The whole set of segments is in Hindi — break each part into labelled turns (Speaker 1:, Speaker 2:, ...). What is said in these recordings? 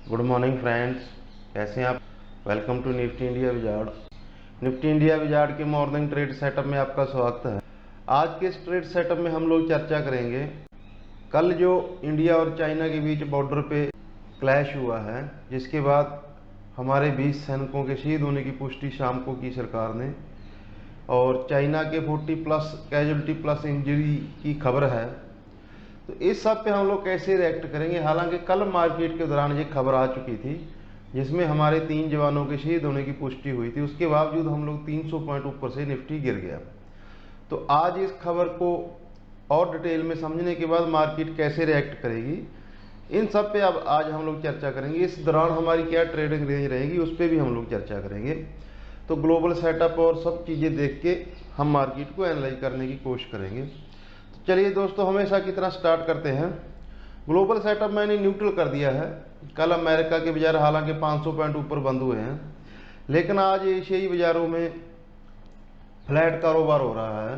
Speaker 1: गुड मॉर्निंग फ्रेंड्स, कैसे हैं आप। Welcome to Nifty India Wizard. Nifty India Wizard के मॉर्निंग ट्रेड सेटअप में आपका स्वागत है। आज के इस ट्रेड सेटअप में हम लोग चर्चा करेंगे कल जो इंडिया और चाइना के बीच बॉर्डर पे क्लैश हुआ है, जिसके बाद हमारे 20 सैनिकों के शहीद होने की पुष्टि शाम को की सरकार ने, और चाइना के 40 प्लस कैजुअलिटी प्लस इंजरी की खबर है। तो इस सब पे हम लोग कैसे रिएक्ट करेंगे। हालांकि कल मार्केट के दौरान ये खबर आ चुकी थी जिसमें हमारे 3 जवानों के शहीद होने की पुष्टि हुई थी, उसके बावजूद हम लोग 300 पॉइंट ऊपर से निफ्टी गिर गया। तो आज इस खबर को और डिटेल में समझने के बाद मार्केट कैसे रिएक्ट करेगी, इन सब पे अब आज हम लोग चर्चा करेंगे। इस दौरान हमारी क्या ट्रेडिंग रेंज रहेगी उस पर भी हम लोग चर्चा करेंगे। तो ग्लोबल सेटअप और सब चीज़ें देख के हम मार्केट को एनालाइज करने की कोशिश करेंगे। चलिए दोस्तों, हमेशा की तरह स्टार्ट करते हैं। ग्लोबल सेटअप मैंने न्यूट्रल कर दिया है। कल अमेरिका के बाजार हालांकि 500 पॉइंट ऊपर बंद हुए हैं, लेकिन आज एशियाई बाजारों में फ्लैट कारोबार हो रहा है।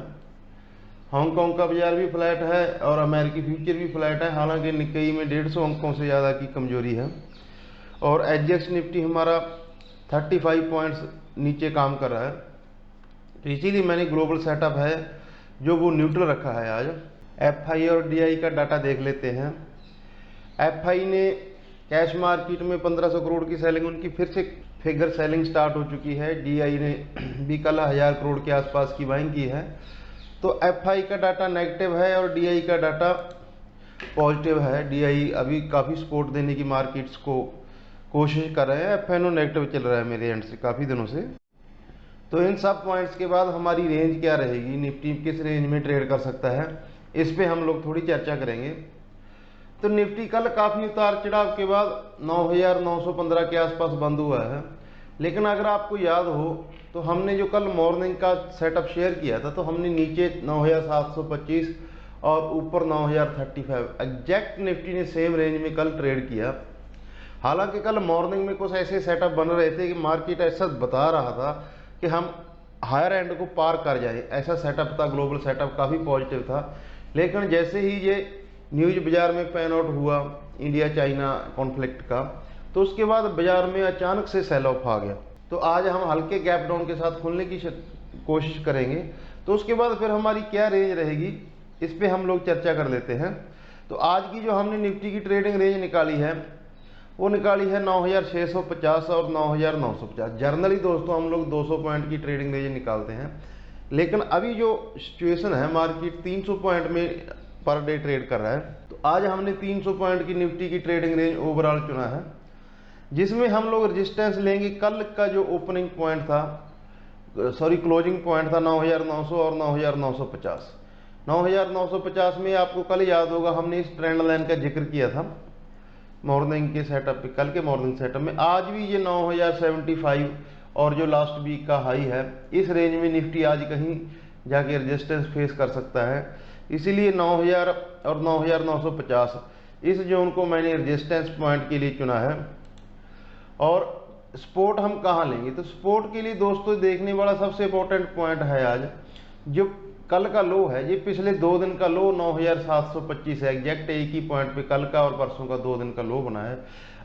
Speaker 1: हांगकांग का बाजार भी फ्लैट है और अमेरिकी फ्यूचर भी फ्लैट है। हालांकि निक्केई में 150 अंकों से ज़्यादा की कमजोरी है और एचजीएक्स निफ्टी हमारा 35 पॉइंट्स नीचे काम कर रहा है। तो इसीलिए मैंने ग्लोबल सेटअप है जो वो न्यूट्रल रखा है। आज एफआई और डीआई का डाटा देख लेते हैं। एफआई ने कैश मार्केट में 1500 करोड़ की सेलिंग, उनकी फिर से फिगर सेलिंग स्टार्ट हो चुकी है। डीआई ने भी कल 1000 करोड़ के आसपास की बाइंग की है। तो एफआई का डाटा नेगेटिव है और डीआई का डाटा पॉजिटिव है। डीआई अभी काफ़ी सपोर्ट देने की मार्केट्स को कोशिश कर रहे हैं। एफआईओ नेगेटिव चल रहा है मेरे एंड से काफ़ी दिनों से। तो इन सब पॉइंट्स के बाद हमारी रेंज क्या रहेगी, निफ्टी किस रेंज में ट्रेड कर सकता है, इस पे हम लोग थोड़ी चर्चा करेंगे। तो निफ्टी कल काफ़ी उतार चढ़ाव के बाद 9915 के आसपास बंद हुआ है। लेकिन अगर आपको याद हो तो हमने जो कल मॉर्निंग का सेटअप शेयर किया था, तो हमने नीचे 9725 और ऊपर 9035 एग्जैक्ट निफ्टी ने सेम रेंज में कल ट्रेड किया। हालांकि कल मॉर्निंग में कुछ ऐसे सेटअप बन रहे थे कि मार्केट ऐसा बता रहा था कि हम हायर एंड को पार कर जाए, ऐसा सेटअप था। ग्लोबल सेटअप काफ़ी पॉजिटिव था, लेकिन जैसे ही ये न्यूज़ बाजार में पैन आउट हुआ इंडिया चाइना कॉन्फ्लिक्ट का, तो उसके बाद बाजार में अचानक से सेल ऑफ आ गया। तो आज हम हल्के गैप डाउन के साथ खुलने की कोशिश करेंगे। तो उसके बाद फिर हमारी क्या रेंज रहेगी इस पर हम लोग चर्चा कर लेते हैं। तो आज की जो हमने निफ्टी की ट्रेडिंग रेंज निकाली है वो निकाली है 9650 और 9950। जर्नली दोस्तों हम लोग 200 पॉइंट की ट्रेडिंग रेंज निकालते हैं, लेकिन अभी जो सिचुएशन है मार्केट 300 पॉइंट में पर डे ट्रेड कर रहा है। तो आज हमने 300 पॉइंट की निफ्टी की ट्रेडिंग रेंज ओवरऑल चुना है, जिसमें हम लोग रेजिस्टेंस लेंगे। कल का जो ओपनिंग पॉइंट था, सॉरी क्लोजिंग पॉइंट था 9900 और 9950। 9950 में आपको कल याद होगा हमने इस ट्रेंड लाइन का जिक्र किया था मॉर्निंग के सेटअप पे, कल के मॉर्निंग सेटअप में। आज भी ये 9075 और जो लास्ट वीक का हाई है, इस रेंज में निफ्टी आज कहीं जाके रेजिस्टेंस फेस कर सकता है। इसीलिए 9000 और 9950 इस जोन को मैंने रेजिस्टेंस पॉइंट के लिए चुना है। और सपोर्ट हम कहाँ लेंगे, तो सपोर्ट के लिए दोस्तों देखने वाला सबसे इंपॉर्टेंट पॉइंट है आज जो कल का लो है। ये पिछले 2 दिन का लो 9725 है, एग्जैक्ट एक ही पॉइंट पे कल का और परसों का 2 दिन का लो बना है।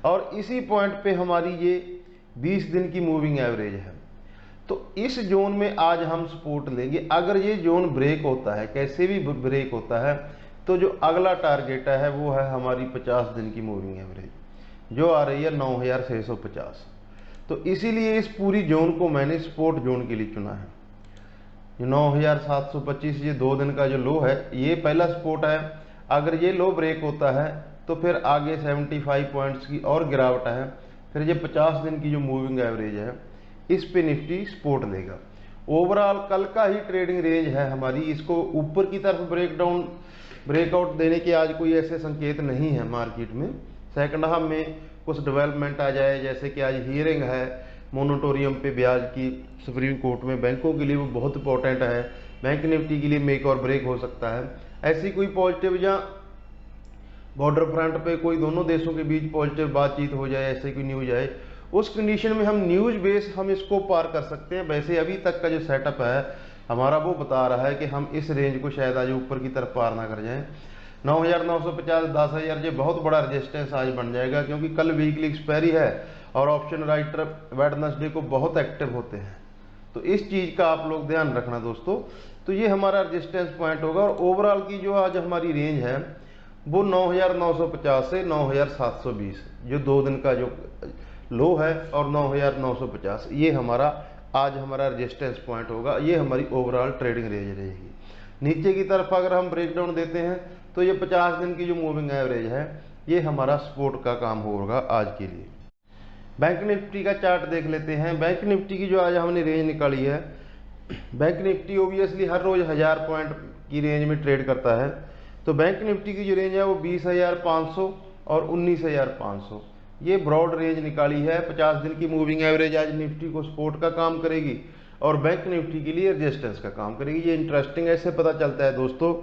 Speaker 1: और इसी पॉइंट पे हमारी ये 20 दिन की मूविंग एवरेज है। तो इस जोन में आज हम सपोर्ट लेंगे। अगर ये जोन ब्रेक होता है, कैसे भी ब्रेक होता है, तो जो अगला टारगेट है वो है हमारी 50 दिन की मूविंग एवरेज जो आ रही है 9650। तो इसीलिए इस पूरी जोन को मैंने सपोर्ट जोन के लिए चुना है। 9725 ये 2 दिन का जो लो है ये पहला सपोर्ट है। अगर ये लो ब्रेक होता है तो फिर आगे 75 पॉइंट्स की और गिरावट है। फिर ये 50 दिन की जो मूविंग एवरेज है इस पे निफ्टी सपोर्ट लेगा। ओवरऑल कल का ही ट्रेडिंग रेंज है हमारी। इसको ऊपर की तरफ ब्रेकआउट देने के आज कोई ऐसे संकेत नहीं है मार्केट में। सेकंड हाफ में कुछ डेवलपमेंट आ जाए, जैसे कि आज हियरिंग है मोनिटोरियम पे ब्याज की सुप्रीम कोर्ट में, बैंकों के लिए वो बहुत इंपॉर्टेंट है। बैंक निफ्टी के लिए मेक और ब्रेक हो सकता है। ऐसी कोई पॉजिटिव या बॉर्डर फ्रंट पे कोई दोनों देशों के बीच पॉजिटिव बातचीत हो जाए, ऐसे कोई न्यूज आए, उस कंडीशन में हम न्यूज बेस हम इसको पार कर सकते हैं। वैसे अभी तक का जो सेटअप है हमारा वो बता रहा है कि हम इस रेंज को शायद आज ऊपर की तरफ पार ना कर जाएं। 9,950 10,000 ये बहुत बड़ा रेजिस्टेंस आज बन जाएगा, क्योंकि कल वीकली एक्सपायरी है और ऑप्शन राइटर वेडनेसडे को बहुत एक्टिव होते हैं। तो इस चीज़ का आप लोग ध्यान रखना दोस्तों। तो ये हमारा रेजिस्टेंस पॉइंट होगा। और ओवरऑल की जो आज हमारी रेंज है वो 9,950 से 9,720, जो 2 दिन का जो लो है, और 9,950 ये हमारा आज हमारा रेजिस्टेंस पॉइंट होगा। ये हमारी ओवरऑल ट्रेडिंग रेंज रहेगी। नीचे की तरफ अगर हम ब्रेकडाउन देते हैं तो ये 50 दिन की जो मूविंग एवरेज है ये हमारा सपोर्ट का काम होगा आज के लिए। बैंक निफ्टी का चार्ट देख लेते हैं। बैंक निफ्टी की जो आज हमने रेंज निकाली है, बैंक निफ्टी ओबियसली हर रोज 1000 पॉइंट की रेंज में ट्रेड करता है। तो बैंक निफ्टी की जो रेंज है वो 20,500 और 19,500 ये ब्रॉड रेंज निकाली है। 50 दिन की मूविंग एवरेज आज निफ्टी को सपोर्ट का काम करेगी और बैंक निफ्टी के लिए रेजिस्टेंस का काम करेगी। ये इंटरेस्टिंग ऐसे पता चलता है दोस्तों,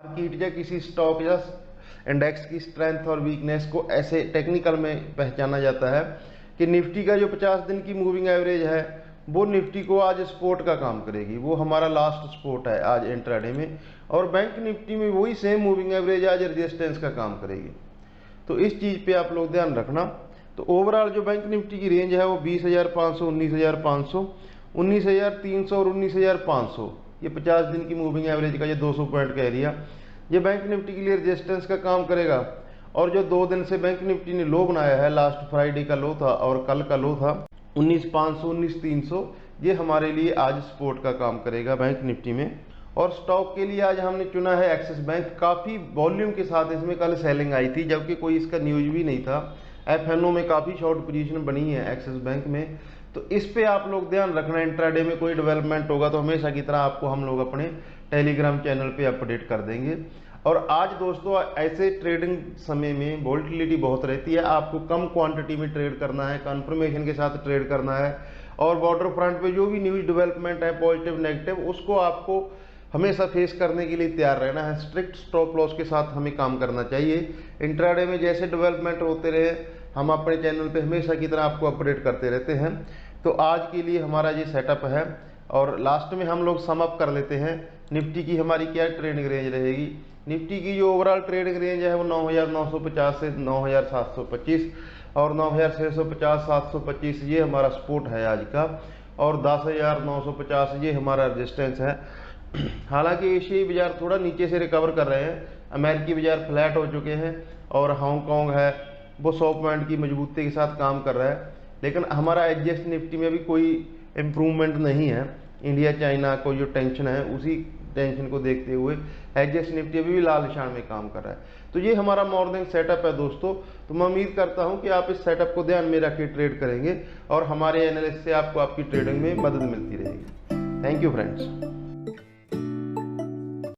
Speaker 1: मार्केट या किसी स्टॉक या इंडेक्स की स्ट्रेंथ और वीकनेस को ऐसे टेक्निकल में पहचाना जाता है कि निफ्टी का जो 50 दिन की मूविंग एवरेज है वो निफ्टी को आज सपोर्ट का काम करेगी, वो हमारा लास्ट सपोर्ट है आज इंट्राडे में। और बैंक निफ्टी में वही सेम मूविंग एवरेज आज रेजिस्टेंस का काम करेगी। तो इस चीज़ पे आप लोग ध्यान रखना। तो ओवरऑल जो बैंक निफ्टी की रेंज है वो 20,500, 19,500, 19,300 और 19,500 ये 50 दिन की मूविंग एवरेज का ये 200 पॉइंट का एरिया ये बैंक निफ्टी के लिए रेजिस्टेंस का काम करेगा। और जो 2 दिन से बैंक निफ्टी ने लो बनाया है, लास्ट फ्राइडे का लो था और कल का लो था 19,500, 19,300, ये हमारे लिए आज सपोर्ट का काम करेगा बैंक निफ्टी में। और स्टॉक के लिए आज हमने चुना है एक्सिस बैंक। काफ़ी वॉल्यूम के साथ इसमें कल सेलिंग आई थी, जबकि कोई इसका न्यूज भी नहीं था। एफएनओ में काफ़ी शॉर्ट पोजीशन बनी है एक्सिस बैंक में। तो इस पे आप लोग ध्यान रखना। इंट्राडे में कोई डेवलपमेंट होगा तो हमेशा की तरह आपको हम लोग अपने टेलीग्राम चैनल पे अपडेट कर देंगे। और आज दोस्तों ऐसे ट्रेडिंग समय में वोलेटिलिटी बहुत रहती है, आपको कम क्वांटिटी में ट्रेड करना है, कंफर्मेशन के साथ ट्रेड करना है। और बॉर्डर फ्रंट पे जो भी न्यूज डेवलपमेंट है पॉजिटिव नेगेटिव उसको आपको हमेशा फेस करने के लिए तैयार रहना है। स्ट्रिक्ट स्टॉप लॉस के साथ हमें काम करना चाहिए। इंट्राडे में जैसे डेवलपमेंट होते रहे हम अपने चैनल पे हमेशा की तरह आपको अपडेट करते रहते हैं। तो आज के लिए हमारा ये सेटअप है। और लास्ट में हम लोग सम अप कर लेते हैं निफ्टी की हमारी क्या ट्रेडिंग रेंज रहेगी। निफ्टी की जो ओवरऑल ट्रेडिंग रेंज है वो 9,950 से 9,725 और 9,650 725 ये हमारा सपोर्ट है आज का। और 10,950 ये हमारा रेजिस्टेंस है। हालांकि एशियाई बाजार थोड़ा नीचे से रिकवर कर रहे हैं, अमेरिकी बाजार फ्लैट हो चुके हैं और हांगकांग है वो 100 पॉइंट की मजबूती के साथ काम कर रहा है। लेकिन हमारा एडजस्ट निफ्टी में भी कोई इम्प्रूवमेंट नहीं है। इंडिया चाइना को जो टेंशन है उसी टेंशन को देखते हुए एडजस्ट निफ्टी अभी भी लाल निशान में काम कर रहा है। तो ये हमारा मॉर्निंग सेटअप है दोस्तों। तो मैं उम्मीद करता हूँ कि आप इस सेटअप को ध्यान में रख के ट्रेड करेंगे और हमारे एनालिस्ट से आपको आपकी ट्रेडिंग में मदद मिलती रहेगी। Thank you friends.